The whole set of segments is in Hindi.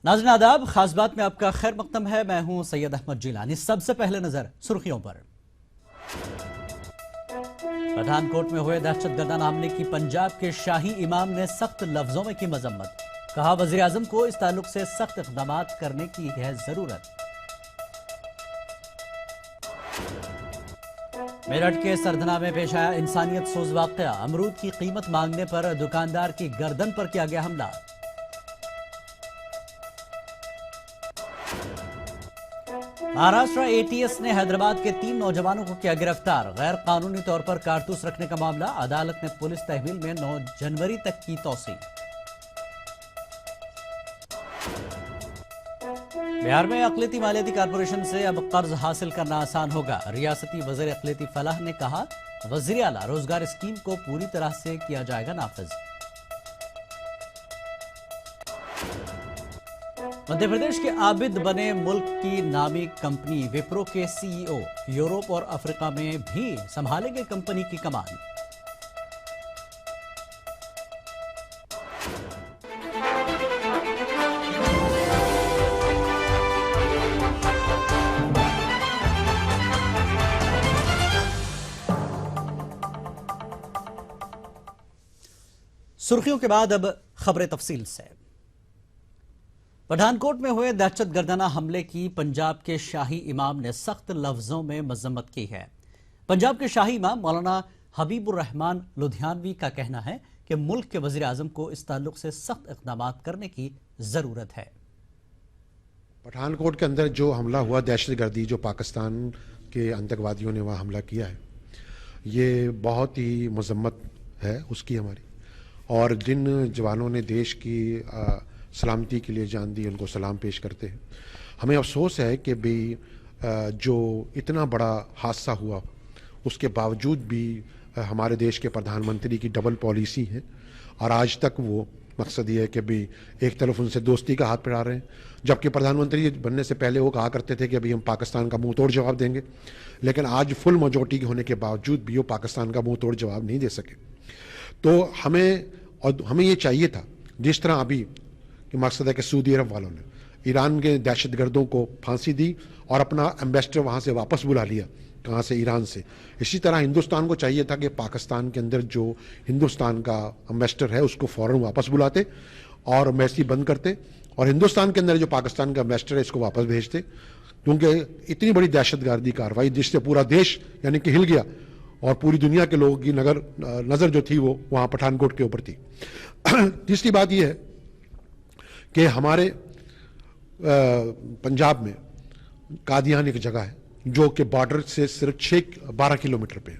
नाज़रीन आदाब, खास बात में आपका खैर मकदम है। मैं हूं सैयद अहमद जिलानी। सबसे पहले नजर सुर्खियों पर। पठानकोट में हुए दहशतगर्दाना हमले की पंजाब के शाही इमाम ने सख्त लफ्जों में की मजम्मत। कहा, वजीर आजम को इस ताल्लुक से सख्त इक़दाम करने की है जरूरत। मेरठ के सरधना में पेश आया इंसानियत सोज वाकया। अमरूद की कीमत मांगने पर दुकानदार की गर्दन पर किया गया हमला। महाराष्ट्र एटीएस ने हैदराबाद के 3 नौजवानों को किया गिरफ्तार। गैर कानूनी तौर पर कारतूस रखने का मामला। अदालत ने पुलिस तहवील में 9 जनवरी तक की तौसीह। बिहार में अक़लियती मालियाती कारपोरेशन से अब कर्ज हासिल करना आसान होगा। रियासती वज़ीर अक़लियती फलाह ने कहा, वज़ीर आला रोजगार स्कीम को पूरी तरह से किया जाएगा नाफिज। मध्य प्रदेश के आबिद बने मुल्क की नामी कंपनी विप्रो के सीईओ यूरोप और अफ्रीका में भी संभालेंगे कंपनी की कमान। सुर्खियों के बाद अब खबरें तफसील से। पठानकोट में हुए दहशतगर्दाना हमले की पंजाब के शाही इमाम ने सख्त लफ्जों में मजम्मत की है। पंजाब के शाही इमाम मौलाना हबीबुर रहमान लुधियानवी का कहना है कि मुल्क के वजीर आजम को इस ताल्लुक से सख्त इक़दाम करने की जरूरत है। पठानकोट के अंदर जो हमला हुआ दहशतगर्दी, जो पाकिस्तान के आतंकवादियों ने वहाँ हमला किया है, ये बहुत ही मजम्मत है उसकी हमारी। और जिन जवानों ने देश की सलामती के लिए जान दी, उनको सलाम पेश करते हैं। हमें अफसोस है कि भी जो इतना बड़ा हादसा हुआ उसके बावजूद भी हमारे देश के प्रधानमंत्री की डबल पॉलिसी है और आज तक वो मकसद ये है कि भी एक तरफ उनसे दोस्ती का हाथ बढ़ा रहे हैं, जबकि प्रधानमंत्री बनने से पहले वो कहा करते थे कि अभी हम पाकिस्तान का मुंह तोड़ जवाब देंगे। लेकिन आज फुल मेजॉरिटी होने के बावजूद भी वो पाकिस्तान का मुंह तोड़ जवाब नहीं दे सके। तो हमें ये चाहिए था, जिस तरह अभी कि मकसद है कि सऊदी अरब वालों ने ईरान के दहशतगर्दों को फांसी दी और अपना एम्बेसडर वहाँ से वापस बुला लिया, कहाँ से, ईरान से। इसी तरह हिंदुस्तान को चाहिए था कि पाकिस्तान के अंदर जो हिंदुस्तान का एम्बेसडर है उसको फ़ौरन वापस बुलाते और एम्बेसी बंद करते, और हिंदुस्तान के अंदर जो पाकिस्तान का एम्बेसडर है इसको वापस भेजते। क्योंकि इतनी बड़ी दहशतगर्दी कार्रवाई जिससे पूरा देश यानी कि हिल गया और पूरी दुनिया के लोगों की नज़र जो थी वो वहाँ पठानकोट के ऊपर थी। तीसरी बात यह है कि हमारे पंजाब में कादियान एक जगह है जो कि बॉर्डर से सिर्फ 6-12 किलोमीटर पे है।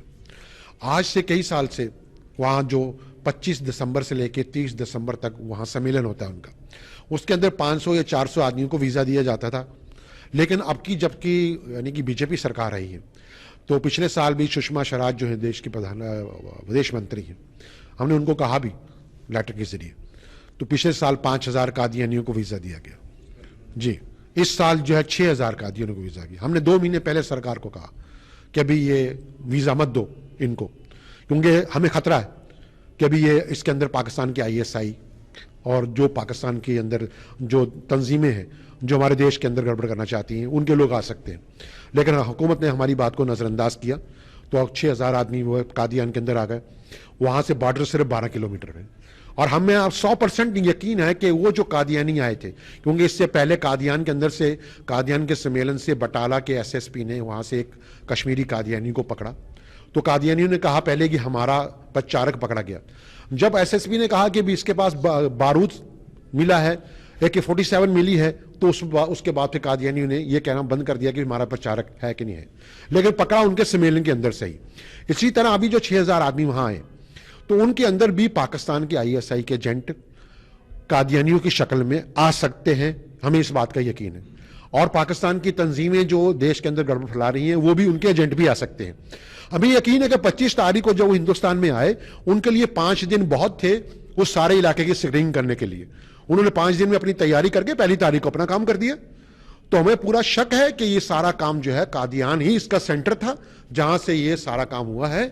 आज से कई साल से वहाँ जो 25 दिसंबर से लेकर 30 दिसंबर तक वहाँ सम्मेलन होता है उनका, उसके अंदर 500 या 400 आदमियों को वीज़ा दिया जाता था। लेकिन अब की जबकि यानी कि बीजेपी सरकार आई है, तो पिछले साल भी सुषमा स्वराज जो है देश की प्रधान विदेश मंत्री हैं, हमने उनको कहा भी लेटर के जरिए, तो पिछले साल 5000 कादियानियों को वीज़ा दिया गया जी। इस साल जो है 6000 कादियानियों को वीज़ा दिया। हमने 2 महीने पहले सरकार को कहा कि अभी ये वीज़ा मत दो इनको, क्योंकि हमें खतरा है कि अभी ये इसके अंदर पाकिस्तान के ISI और जो पाकिस्तान के अंदर जो तंजीमें हैं जो हमारे देश के अंदर गड़बड़ करना चाहती हैं उनके लोग आ सकते हैं। लेकिन हुकूमत ने हमारी बात को नज़रअंदाज किया, तो अब 6000 आदमी वो कादियान के अंदर आ गए। वहाँ से बॉर्डर सिर्फ 12 किलोमीटर है और हमें अब 100% यकीन है कि वो जो कादियानी आए थे, क्योंकि इससे पहले कादियान के अंदर से कादियान के सम्मेलन से बटाला के SSP ने वहाँ से एक कश्मीरी कादियानी को पकड़ा, तो कादियानियों ने कहा पहले कि हमारा प्रचारक पकड़ा गया। जब SSP ने कहा कि भी इसके पास बारूद मिला है, AK-47 मिली है, तो उसके बाद फिर कादियानियों ने यह कहना बंद कर दिया कि हमारा प्रचारक है कि नहीं है, लेकिन पकड़ा उनके सम्मेलन के अंदर से ही। इसी तरह अभी जो 6000 आदमी वहाँ आए, तो उनके अंदर भी पाकिस्तान के ISI के एजेंट कादियानियों की शक्ल में आ सकते हैं, हमें इस बात का यकीन है। और पाकिस्तान की तंजीमें जो देश के अंदर गड़बड़ फैला रही हैं वो भी उनके एजेंट भी आ सकते हैं। अभी यकीन है कि 25 तारीख को जब वो हिंदुस्तान में आए, उनके लिए 5 दिन बहुत थे उस सारे इलाके की स्क्रीनिंग करने के लिए। उन्होंने 5 दिन में अपनी तैयारी करके पहली तारीख को अपना काम कर दिया। तो हमें पूरा शक है कि ये सारा काम जो है कादियान ही इसका सेंटर था जहां से ये सारा काम हुआ है।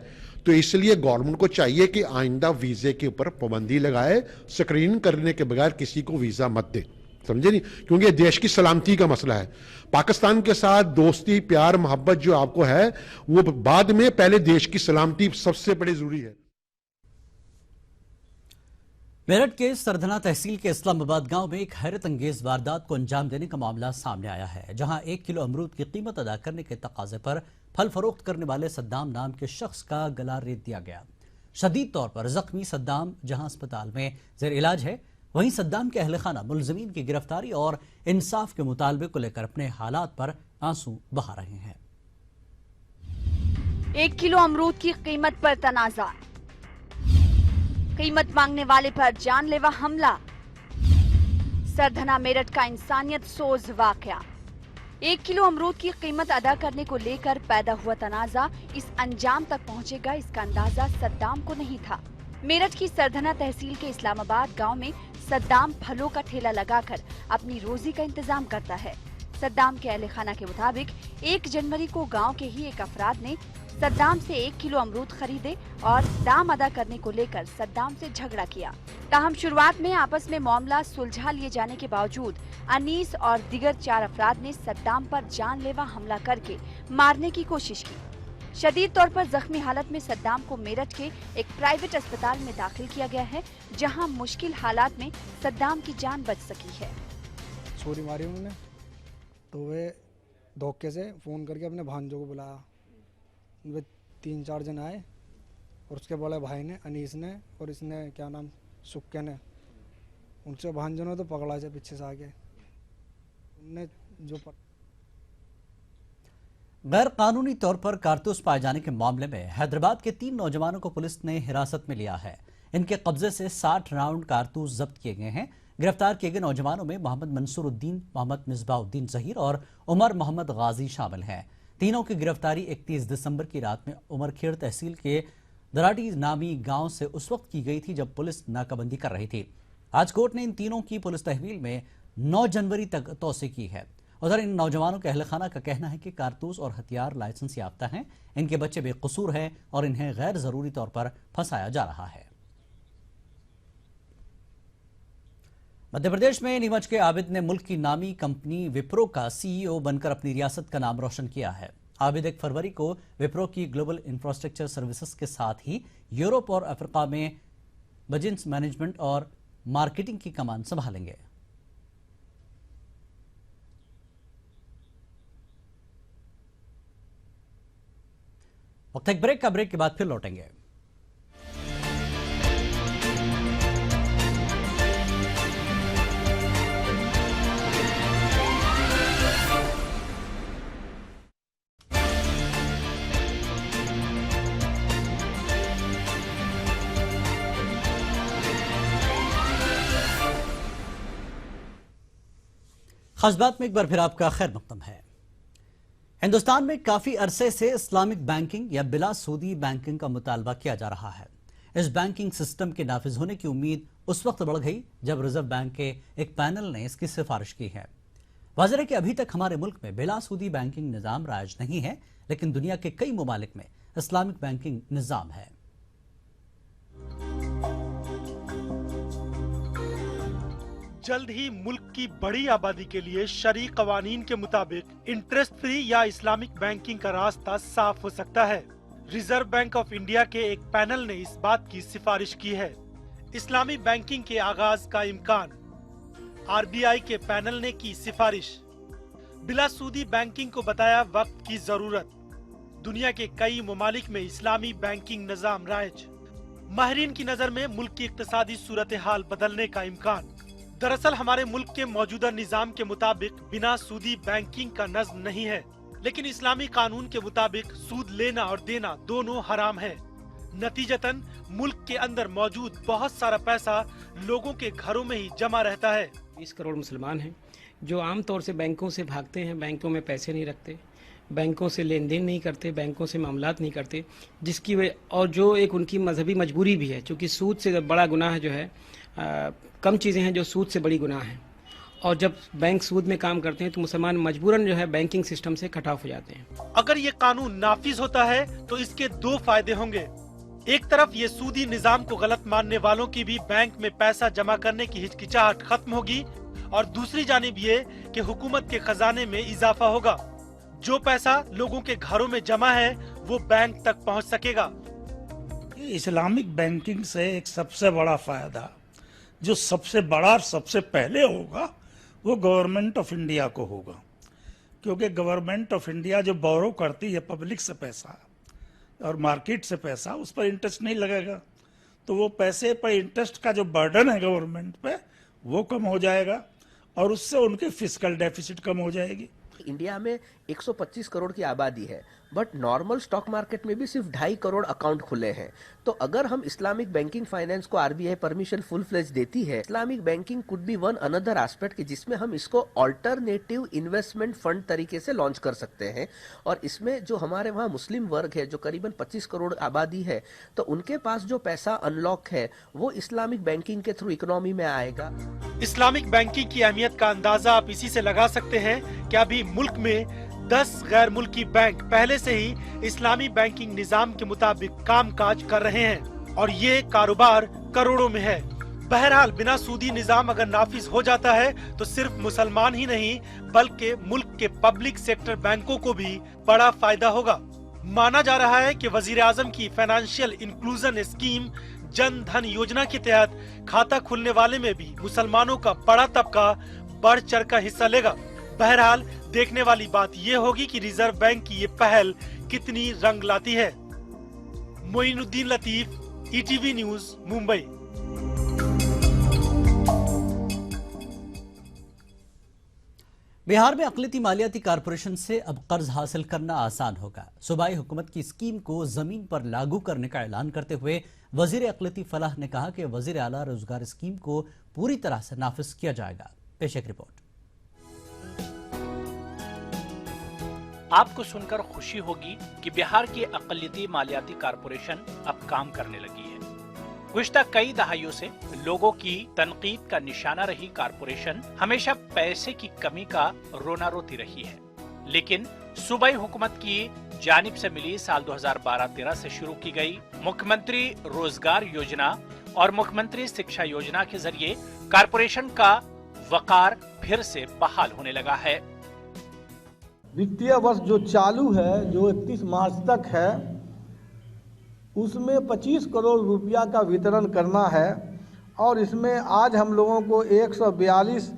तो इसलिए गवर्नमेंट को चाहिए कि आइंदा वीजे के ऊपर पाबंदी लगाए, स्क्रीन करने के बगैर किसी को वीजा मत दे। समझे नहीं, क्योंकि ये देश की सलामती का मसला है। पाकिस्तान के साथ दोस्ती प्यार मोहब्बत जो आपको है वो बाद में, पहले देश की सलामती सबसे बड़ी जरूरी है। मेरठ के सरधना तहसील के इस्लामाबाद गांव में एक हैरत अंगेज वारदात को अंजाम देने का मामला सामने आया है, जहां 1 किलो अमरूद की कीमत अदा करने के तकाजे पर फल फरोख्त करने वाले सद्दाम नाम के शख्स का गला रेत दिया गया। शदीद तौर पर जख्मी सद्दाम जहां अस्पताल में जेर इलाज है, वहीं सद्दाम के अहल खाना मुलजिमीन की गिरफ्तारी और इंसाफ के मुतालबे को लेकर अपने हालात पर आंसू बहा रहे हैं। 1 किलो अमरूद की कीमत पर तनाजा, कीमत मांगने वाले पर जानलेवा हमला। सरधना मेरठ का इंसानियत सोज वाकया। 1 किलो अमरूद की कीमत अदा करने को लेकर पैदा हुआ तनाजा इस अंजाम तक पहुंचेगा, इसका अंदाजा सद्दाम को नहीं था। मेरठ की सरधना तहसील के इस्लामाबाद गांव में सद्दाम फलों का ठेला लगाकर अपनी रोजी का इंतजाम करता है। सद्दाम के अहले खाना के मुताबिक 1 जनवरी को गांव के ही एक अफराद ने सद्दाम से 1 किलो अमरूद खरीदे और दाम अदा करने को लेकर सद्दाम से झगड़ा किया। ताहम शुरुआत में आपस में मामला सुलझा लिए जाने के बावजूद अनीस और दिगर 4 अफराद ने सद्दाम पर जानलेवा हमला करके मारने की कोशिश की। शदीद तौर पर जख्मी हालत में सद्दाम को मेरठ के एक प्राइवेट अस्पताल में दाखिल किया गया है, जहां मुश्किल हालात में सद्दाम की जान बच सकी है। छुरी मारी उन्होंने, तो वे धोखे से फ़ोन करके अपने भांजों को बुलाया। वे 3-4 जन आए और उसके बड़े भाई ने, अनीस ने, और इसने क्या नाम, सुक्के ने, उनसे भांजों ने तो पकड़ा से पीछे से आके उनने जो गैर कानूनी तौर पर कारतूस पाए जाने के मामले में हैदराबाद के 3 नौजवानों को पुलिस ने हिरासत में लिया है। इनके कब्जे से 60 राउंड कारतूस जब्त किए गए हैं। गिरफ्तार किए गए नौजवानों में मोहम्मद मंसूरुद्दीन, मोहम्मद मिसबाउद्दीन जहीर और उमर मोहम्मद गाजी शामिल हैं। तीनों की गिरफ्तारी 31 दिसंबर की रात में उमरखेड़ तहसील के दराटी नामी गांव से उस वक्त की गई थी जब पुलिस नाकाबंदी कर रही थी। आज कोर्ट ने इन तीनों की पुलिस तहवील में 9 जनवरी तक तौसी की है। उधर इन नौजवानों के अहल खाना का कहना है कि कारतूस और हथियार लाइसेंस याफ्ता हैं, इनके बच्चे बेकसूर हैं और इन्हें गैर जरूरी तौर पर फंसाया जा रहा है। मध्य प्रदेश में नीमच के आबिद ने मुल्क की नामी कंपनी विप्रो का सीईओ बनकर अपनी रियासत का नाम रोशन किया है। आबिद 1 फरवरी को विप्रो की ग्लोबल इंफ्रास्ट्रक्चर सर्विसेज के साथ ही यूरोप और अफ्रीका में बिजनेस मैनेजमेंट और मार्केटिंग की कमान संभालेंगे। वक्त एक ब्रेक का, ब्रेक के बाद फिर लौटेंगे। खास बात में एक बार फिर आपका खैर मकदम है। हिंदुस्तान में काफी अरसे से इस्लामिक बैंकिंग या बिला सूदी बैंकिंग का मुतालबा किया जा रहा है। इस बैंकिंग सिस्टम के नाफिज होने की उम्मीद उस वक्त बढ़ गई जब रिजर्व बैंक के एक पैनल ने इसकी सिफारिश की है। वाज़ेह है कि अभी तक हमारे मुल्क में बिला सूदी बैंकिंग निज़ाम राज नहीं है, लेकिन दुनिया के कई ममालिक में इस्लामिक बैंकिंग निज़ाम है। जल्द ही मुल्क की बड़ी आबादी के लिए शरई कवानीन के मुताबिक इंटरेस्ट फ्री या इस्लामिक बैंकिंग का रास्ता साफ हो सकता है। रिजर्व बैंक ऑफ इंडिया के एक पैनल ने इस बात की सिफारिश की है। इस्लामी बैंकिंग के आगाज का इम्कान, आरबीआई के पैनल ने की सिफारिश। बिला सूदी बैंकिंग को बताया वक्त की जरूरत। दुनिया के कई ममालिक में इस्लामी बैंकिंग निजाम राइज। माहिरीन की नजर में मुल्क की इक्तिसादी सूरत हाल बदलने का इम्कान। दरअसल हमारे मुल्क के मौजूदा निजाम के मुताबिक बिना सूदी बैंकिंग का नज़्म नहीं है, लेकिन इस्लामी कानून के मुताबिक सूद लेना और देना दोनों हराम है। नतीजतन मुल्क के अंदर मौजूद बहुत सारा पैसा लोगों के घरों में ही जमा रहता है। 20 करोड़ मुसलमान हैं जो आमतौर से बैंकों से भागते हैं, बैंकों में पैसे नहीं रखते, बैंकों से लेन देन नहीं करते, बैंकों से मामलात नहीं करते, जिसकी वजह और जो एक उनकी मजहबी मजबूरी भी है, क्योंकि सूद से बड़ा गुनाह जो है कम चीज़ें हैं जो सूद से बड़ी गुनाह हैं। और जब बैंक सूद में काम करते हैं तो मुसलमान मजबूरन जो है बैंकिंग सिस्टम से कट ऑफ हो जाते हैं। अगर ये कानून नाफिज होता है तो इसके 2 फायदे होंगे। एक तरफ ये सूदी निजाम को गलत मानने वालों की भी बैंक में पैसा जमा करने की हिचकिचाहट खत्म होगी, और दूसरी जानिब ये कि हुकूमत के खजाने में इजाफा होगा। जो पैसा लोगों के घरों में जमा है वो बैंक तक पहुंच सकेगा। इस्लामिक बैंकिंग से एक सबसे बड़ा फायदा जो सबसे बड़ा और सबसे पहले होगा वो गवर्नमेंट ऑफ इंडिया को होगा, क्योंकि गवर्नमेंट ऑफ इंडिया जो बोरो करती है पब्लिक से पैसा और मार्केट से पैसा, उस पर इंटरेस्ट नहीं लगेगा, तो वो पैसे पर इंटरेस्ट का जो बर्डन है गवर्नमेंट पे वो कम हो जाएगा और उससे उनकी फिस्कल डेफिसिट कम हो जाएगी। इंडिया में 125 करोड़ की आबादी है, बट नॉर्मल स्टॉक मार्केट में भी सिर्फ 2.5 करोड़ अकाउंट खुले हैं। तो अगर हम इस्लामिक बैंकिंग फाइनेंस को आरबीआई परमिशन फुल फ्लेज देती है, Islamic banking could be one another aspect जिसमें हम इसको अल्टरनेटिव इन्वेस्टमेंट फंड तरीके से लॉन्च कर सकते हैं। और इसमें जो हमारे वहाँ मुस्लिम वर्ग है जो करीबन 25 करोड़ आबादी है, तो उनके पास जो पैसा अनलॉक है वो इस्लामिक बैंकिंग के थ्रू इकोनॉमी में आएगा। इस्लामिक बैंकिंग की अहमियत का अंदाजा आप इसी से लगा सकते हैं कि अभी मुल्क में 10 गैर मुल्की बैंक पहले से ही इस्लामी बैंकिंग निजाम के मुताबिक कामकाज कर रहे हैं और ये कारोबार करोड़ों में है। बहरहाल बिना सूदी निजाम अगर नाफिज हो जाता है तो सिर्फ मुसलमान ही नहीं बल्कि मुल्क के पब्लिक सेक्टर बैंकों को भी बड़ा फायदा होगा। माना जा रहा है कि वजीर आजम की financial inclusion scheme Jan Dhan योजना के तहत खाता खुलने वाले में भी मुसलमानों का बड़ा तबका बढ़ चढ़ कर हिस्सा लेगा। बहरहाल देखने वाली बात यह होगी कि रिजर्व बैंक की ये पहल कितनी रंग लाती है। Moinuddin Latif, ETV news, Mumbai. बिहार में अक़लियती मालियाती कारपोरेशन से अब कर्ज हासिल करना आसान होगा। सूबाई हुकूमत की स्कीम को जमीन पर लागू करने का ऐलान करते हुए वजीर अक़लियती फलाह ने कहा कि वजीर आला रोजगार स्कीम को पूरी तरह से नाफिज किया जाएगा। पेश एक रिपोर्ट। आपको सुनकर खुशी होगी कि बिहार की अक़लियती मालियाती कारपोरेशन अब काम करने लगी है। गुज़िश्ता कई दहाइयों से लोगों की तनकीद का निशाना रही कारपोरेशन हमेशा पैसे की कमी का रोना रोती रही है, लेकिन सूबाई हुकूमत की जानिब से मिली साल 2012-13 से शुरू की गई मुख्यमंत्री रोजगार योजना और मुख्यमंत्री शिक्षा योजना के जरिए कारपोरेशन का वकार फिर से बहाल होने लगा है। वित्तीय वर्ष जो चालू है, जो 31 मार्च तक है, उसमें 25 करोड़ रुपया का वितरण करना है और इसमें आज हम लोगों को 142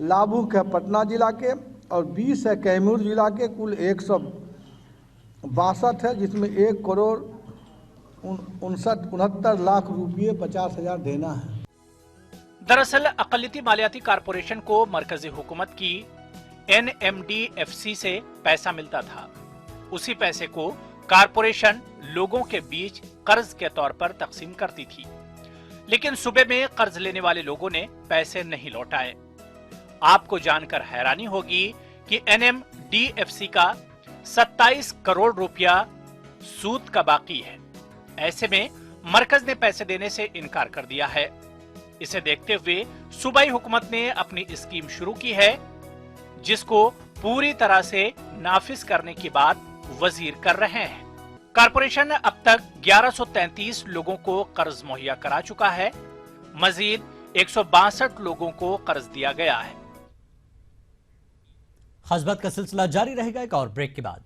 लाभुक है पटना जिला के और 20 है कैमूर जिला के, कुल 162 है, जिसमें 1 करोड़ 69 लाख रुपये 50,000 देना है। दरअसल अक़लियती मालियाती कारपोरेशन को मरकजी हुकूमत की NMDFC से पैसा मिलता था। उसी पैसे को कारपोरेशन लोगों के बीच कर्ज के तौर पर तकसीम करती थी, लेकिन सूबे में कर्ज लेने वाले लोगों ने पैसे नहीं लौटाए। आपको जानकर हैरानी होगी कि NMDFC का 27 करोड़ रुपया सूद का बाकी है। ऐसे में मरकज ने पैसे देने से इनकार कर दिया है। इसे देखते हुए सूबाई हुकूमत ने अपनी स्कीम शुरू की है, जिसको पूरी तरह से नाफिज करने की बात वजीर कर रहे हैं। कारपोरेशन अब तक 1133 लोगों को कर्ज मुहैया करा चुका है। मजीद 162 लोगों को कर्ज दिया गया है। खास बात का सिलसिला जारी रहेगा एक और ब्रेक के बाद।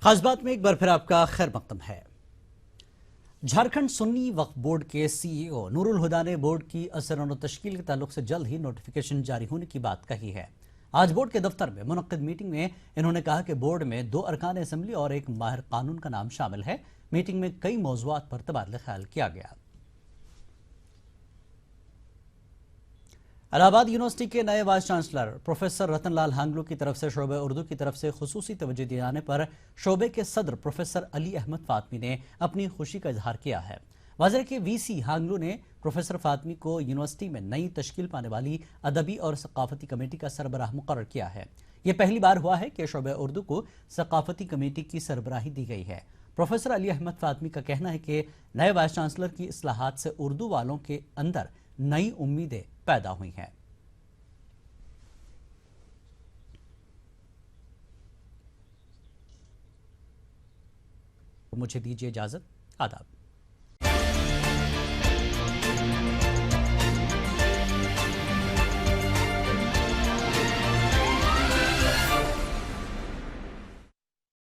खास बात में एक बार फिर आपका खैर मकदम है। झारखंड सुन्नी वक्फ बोर्ड के CEO नूरुल हुदा ने बोर्ड की असरान और तश्कील के ताल्लुक से जल्द ही नोटिफिकेशन जारी होने की बात कही है। आज बोर्ड के दफ्तर में मुनक्किद मीटिंग में इन्होंने कहा कि बोर्ड में 2 अरकान असम्बली और एक माहिर कानून का नाम शामिल है। मीटिंग में कई मौज़ूआत पर तबादला ख्याल किया गया। इलाहाबाद यूनिवर्सिटी के नए वाइस चांसलर प्रोफेसर रतन लाल हांगलू की तरफ से शोबे उर्दू की तरफ से खुसूसी तवज्जो दिए जाने पर शोबे के सदर प्रोफेसर अली अहमद फातमी ने अपनी खुशी का इजहार किया है। वज़ीर के VC हांगलू ने प्रोफेसर फातमी को यूनिवर्सिटी में नई तश्कील पाने वाली अदबी और सकाफती कमेटी का सरबराह मुकर्रर किया है। यह पहली बार हुआ है कि शोबे उर्दू को सकाफती कमेटी की सरबराही दी गई है। प्रोफेसर अली अहमद फातमी का कहना है कि नए वाइस चांसलर की इस्लाहात से उर्दू वालों के अंदर नई उम्मीदें पैदा हुई हैं। मुझे दीजिए इजाजत। आदाब।